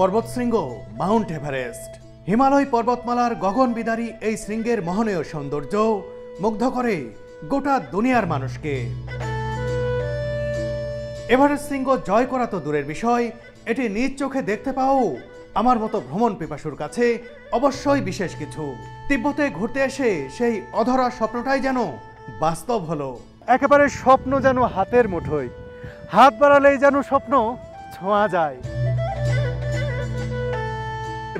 পর্বতশৃঙ্গ Mount Everest. Himalaya পর্বতমালার গগনবিদারী এই শৃঙ্গের মোহনীয় সৌন্দর্য মুগ্ধ করে গোটা দুনিয়ার মানুষকে। এভারেস্ট শৃঙ্গ জয় করা তো দূরের বিষয়, এটি নিজ চোখে দেখতে পাও আমার মতো ভ্রমণ পিপাসুর কাছে অবশ্যই বিশেষ কিছু। তিব্বতে ঘুরতে এসে সেই অধরা স্বপ্নটাই যেন বাস্তব হলো। একেবারে স্বপ্ন যেন হাতের মুঠোয়, হাত বাড়ালেই যেন স্বপ্ন ছোঁয়া যায়।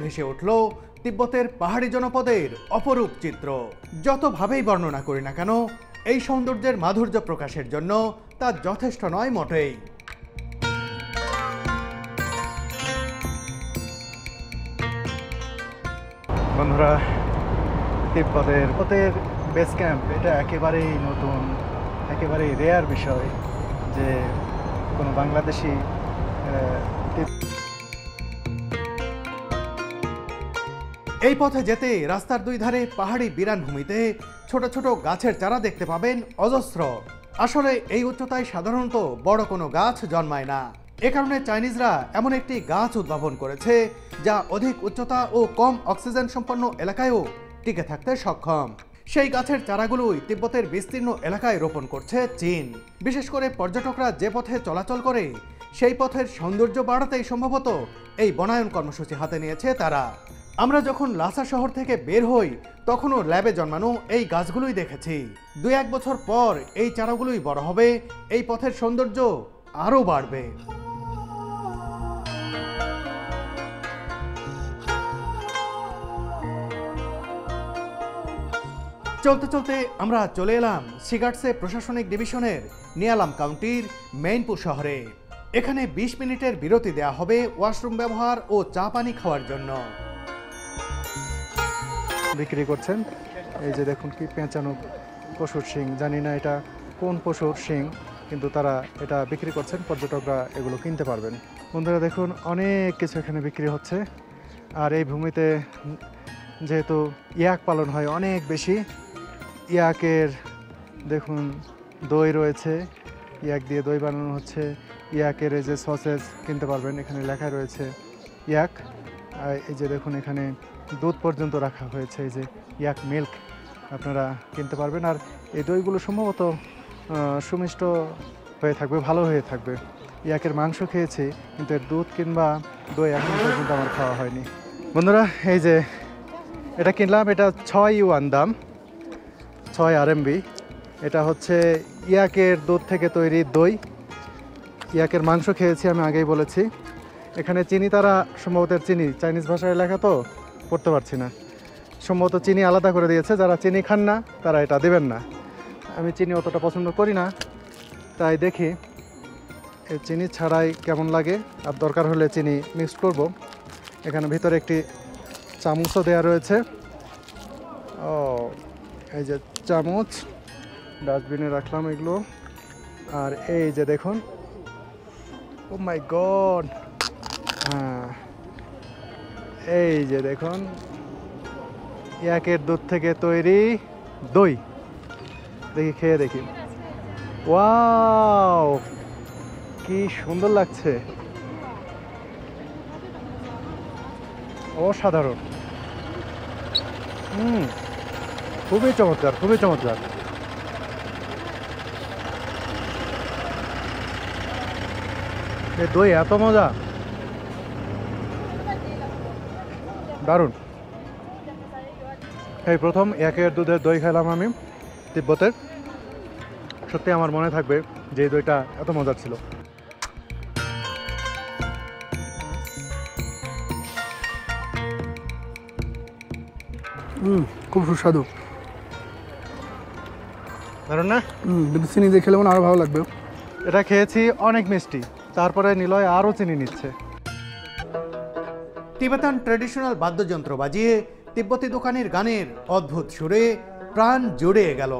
ভেসে উঠল তিব্বতের পাহাড়ি জনপদের অপরূপ চিত্র। যতভাবেই বর্ণনা করি না কেন, এই সৌন্দর্যের মাধুর্য প্রকাশের জন্য তা যথেষ্ট নয় মোটেই। বন্ধুরা, তিব্বতের বেস ক্যাম্প এটা একেবারেই নতুন, একেবারেই রেয়ার বিষয় যে কোনো বাংলাদেশি এই পথে যেতে রাস্তার দুই ধারে পাহাড়ি বিরান ভূমিতে ছোট ছোট গাছের চারা দেখতে পাবেন অজস্র। আসলে এই উচ্চতায় সাধারণত বড় কোনো গাছ জন্মায় না। এ কারণে চাইনিজরা এমন একটি গাছ উদ্ভাবন করেছে যা অধিক উচ্চতা ও কম অক্সিজেন সম্পন্ন এলাকায়ও টিকে থাকতে সক্ষম। সেই গাছের চারাগুলোই তিব্বতের বিস্তীর্ণ এলাকায় রোপণ করছে চীন। বিশেষ করে পর্যটকরা যে পথে চলাচল করে সেই পথের সৌন্দর্য বাড়াতেই সম্ভবত এই বনায়ন কর্মসূচি হাতে নিয়েছে তারা। আমরা যখন লাসা শহর থেকে বের হই তখনও ল্যাবে জন্মানো এই গাছগুলোই দেখেছি। 2-1 বছর পর এই চারাগুলোই বড় হবে, এই পথের সৌন্দর্য আরও বাড়বে। চলতে চলতে আমরা চলে এলাম সিগাটসে প্রশাসনিক ডিভিশনের নিয়ালাম কাউন্টির মেইনপু শহরে। এখানে 20 মিনিটের বিরতি দেওয়া হবে ওয়াশরুম ব্যবহার ও চা পানি খাওয়ার জন্য। বিক্রি করছেন এই যে দেখুন কি পেঁচানো পশুর শিং, জানি না এটা কোন পশুর শিং, কিন্তু তারা এটা বিক্রি করছেন, পর্যটকরা এগুলো কিনতে পারবেন। বন্ধুরা দেখুন, অনেক কিছু এখানে বিক্রি হচ্ছে। আর এই ভূমিতে যেহেতু ইয়াক পালন হয় অনেক বেশি, ইয়াকের দেখুন দই রয়েছে, ইয়াক দিয়ে দই বানানো হচ্ছে। ইয়াকের এই যে সসেজ কিনতে পারবেন, এখানে লেখা রয়েছে ইয়াক। এই যে দেখুন এখানে দুধ পর্যন্ত রাখা হয়েছে, এই যে ইয়াক মিল্ক আপনারা কিনতে পারবেন। আর এই দইগুলো সম্ভবত সুমিষ্ট হয়ে থাকবে, ভালো হয়ে থাকবে। ইয়াকের মাংস খেয়েছি, কিন্তু এর দুধ কিংবা দই এখন পর্যন্ত আমার খাওয়া হয়নি। বন্ধুরা এই যে এটা কিনলাম, এটা 6 ইউয়ান দাম, 6 RMB। এটা হচ্ছে ইয়াকের দুধ থেকে তৈরি দই। ইয়াকের মাংস খেয়েছি আমি আগেই বলেছি। এখানে চিনি তারা সম্ভবত চিনি চাইনিজ ভাষায় লেখা তো পড়তে পারছি না, সম্ভবত চিনি আলাদা করে দিয়েছে। যারা চিনি খান না তারা এটা দেবেন না। আমি চিনি অতটা পছন্দ করি না, তাই দেখি এই চিনি ছাড়াই কেমন লাগে, আর দরকার হলে চিনি মিক্স করব। এখানে ভিতরে একটি চামচও দেওয়া রয়েছে। ও এই যে চামচ, ডাস্টবিনে রাখলাম এগুলো। আর এই যে দেখুন, ও মাই গড, হ্যাঁ এই যে দেখুন ইয়াকের দুধ থেকে তৈরি দই। দেখি খেয়ে দেখি, ওয়াও কি সুন্দর লাগছে, অসাধারণ। খুবই চমৎকার, খুবই চমৎকার। এই দই এত মজা, দারুণ। এই প্রথম একের দুধের দই খেলাম আমি তিব্বতের, সত্যি আমার মনে থাকবে যে এই দইটা এত মজার ছিল। খুব সুস্বাদু, দারুণ না? কিন্তু চিনি দিয়ে খেলে মনে আরও ভালো লাগবে। এটা খেয়েছি অনেক মিষ্টি, তারপরে নিলয় আরও চিনি নিচ্ছে। তিবেতান ট্র্যাডিশনাল বাদ্যযন্ত্র বাজিয়ে তিব্বতী দোকানের গানের অদ্ভুত সুরে প্রাণ জুড়ে গেল।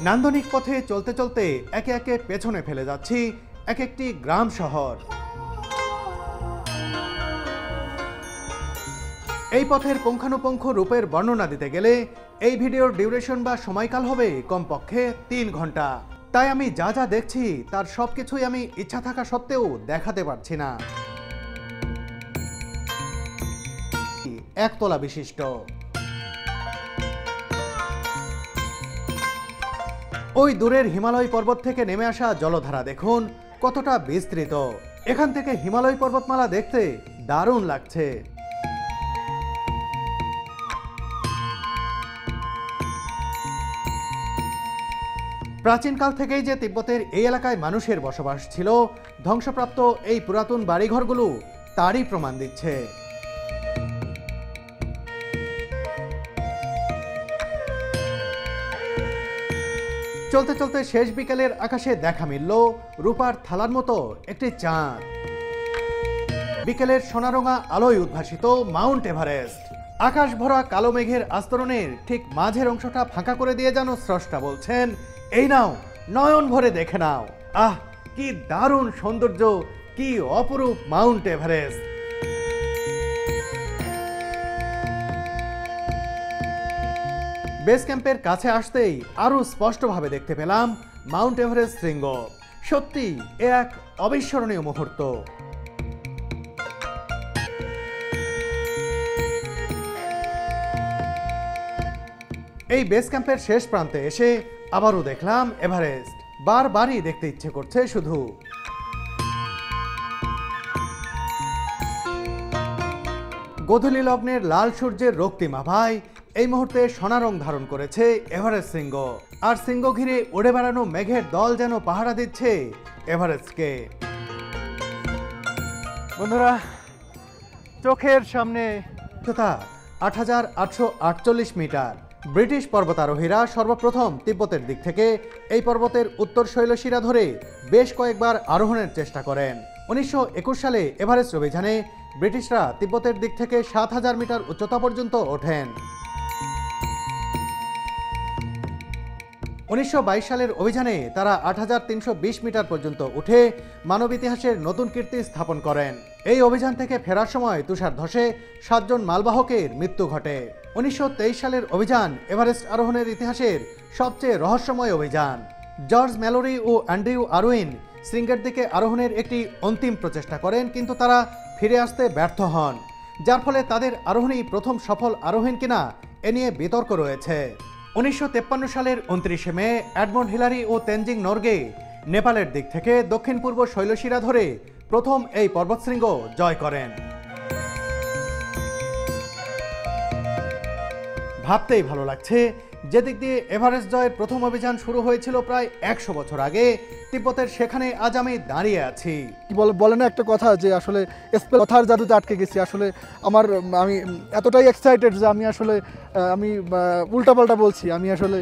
নান্দনিক পথে চলতে চলতে একে একে পেছনে ফেলে যাচ্ছি এক একটি গ্রাম শহর। এই পথের পুঙ্খানুপুঙ্খ রূপের বর্ণনা দিতে গেলে এই ভিডিওর ডিউরেশন বা সময়কাল হবে কমপক্ষে 3 ঘন্টা। তাই আমি যা যা দেখছি তার সবকিছুই আমি ইচ্ছা থাকা সত্ত্বেও দেখাতে পারছি না। একতলা বিশিষ্ট ওই দূরের হিমালয় পর্বত থেকে নেমে আসা জলধারা দেখুন কতটা বিস্তৃত। এখান থেকে হিমালয় পর্বতমালা দেখতে দারুণ লাগছে। প্রাচীনকাল থেকেই যে তিব্বতের এই এলাকায় মানুষের বসবাস ছিল, ধ্বংসপ্রাপ্ত এই পুরাতন বাড়িঘরগুলো তারই প্রমাণ দিচ্ছে। চলতে চলতে শেষ বিকেলের আকাশে দেখা মিলল রূপার থালার মতো একটি চাঁদ। বিকেলের সোনারঙা আলোয় উদ্ভাসিত মাউন্ট এভারেস্ট। আকাশ ভরা কালো মেঘের আস্তরণের ঠিক মাঝের অংশটা ফাঁকা করে দিয়ে যেন স্রষ্টা বলছেন, এই নাও, নয়ন ভরে দেখে নাও। আহ, কি দারুণ সৌন্দর্য, কি অপরূপ মাউন্ট এভারেস্ট। বেস ক্যাম্পের কাছে আসতেই আরো স্পষ্টভাবে দেখতে পেলাম মাউন্ট এভারেস্ট শৃঙ্গ। সত্যি এ এক অবিস্মরণীয় মুহূর্ত। এই বেস ক্যাম্পের শেষ প্রান্তে এসে আবারও দেখলাম এভারেস্ট। বারবারই দেখতে ইচ্ছে করছে শুধু। গোধূলি লগ্নের লাল সূর্যের রক্তিম আভায় এই মুহূর্তে সোনা রং ধারণ করেছে এভারেস্ট শৃঙ্গ। আর শৃঙ্গ ঘিরে উড়ে বেড়ানো মেঘের দল যেন পাহারা দিচ্ছে এভারেস্টকে। বন্ধুরা, চোখের সামনে ৮,৮৪৮ মিটার। ব্রিটিশ পর্বতারোহীরা সর্বপ্রথম তিব্বতের দিক থেকে এই পর্বতের উত্তর শৈলশিরা ধরে বেশ কয়েকবার আরোহণের চেষ্টা করেন। ১৯২১ সালে এভারেস্ট অভিযানে ব্রিটিশরা তিব্বতের দিক থেকে ৭,০০০ মিটার উচ্চতা পর্যন্ত ওঠেন। ১৯২২ সালের অভিযানে তারা ৮,৩২০ মিটার পর্যন্ত উঠে মানব ইতিহাসের নতুন কীর্তি স্থাপন করেন। এই অভিযান থেকে ফেরার সময় তুষার ধসে ৭ জন মালবাহকের মৃত্যু ঘটে। ১৯২৩ সালের অভিযান এভারেস্ট আরোহণের ইতিহাসের সবচেয়ে রহস্যময় অভিযান। জর্জ ম্যালোরি ও অ্যান্ড্রিউ আরউইন শৃঙ্গের দিকে আরোহণের একটি অন্তিম প্রচেষ্টা করেন, কিন্তু তারা ফিরে আসতে ব্যর্থ হন, যার ফলে তাদের আরোহণই প্রথম সফল আরোহণ কিনা এ নিয়ে বিতর্ক রয়েছে। ১৯৫৩ সালের ২৯শে মে এডমন্ড হিলারি ও তেনজিং নরগে নেপালের দিক থেকে দক্ষিণ পূর্ব শৈলশিরা ধরে প্রথম এই পর্বতশৃঙ্গ জয় করেন। ভাবতেই ভালো লাগছে, যে দিক দিয়ে এভারেস্ট জয়ের প্রথম অভিযান শুরু হয়েছিল প্রায় ১০০ বছর আগে, তিব্বতের সেখানে আজ আমি দাঁড়িয়ে আছি। কি বলে না একটা কথা যে আসলে কথার জাদুতে আটকে গেছি। আসলে আমি এতটাই এক্সাইটেড যে আমি উল্টাপাল্টা বলছি। আমি আসলে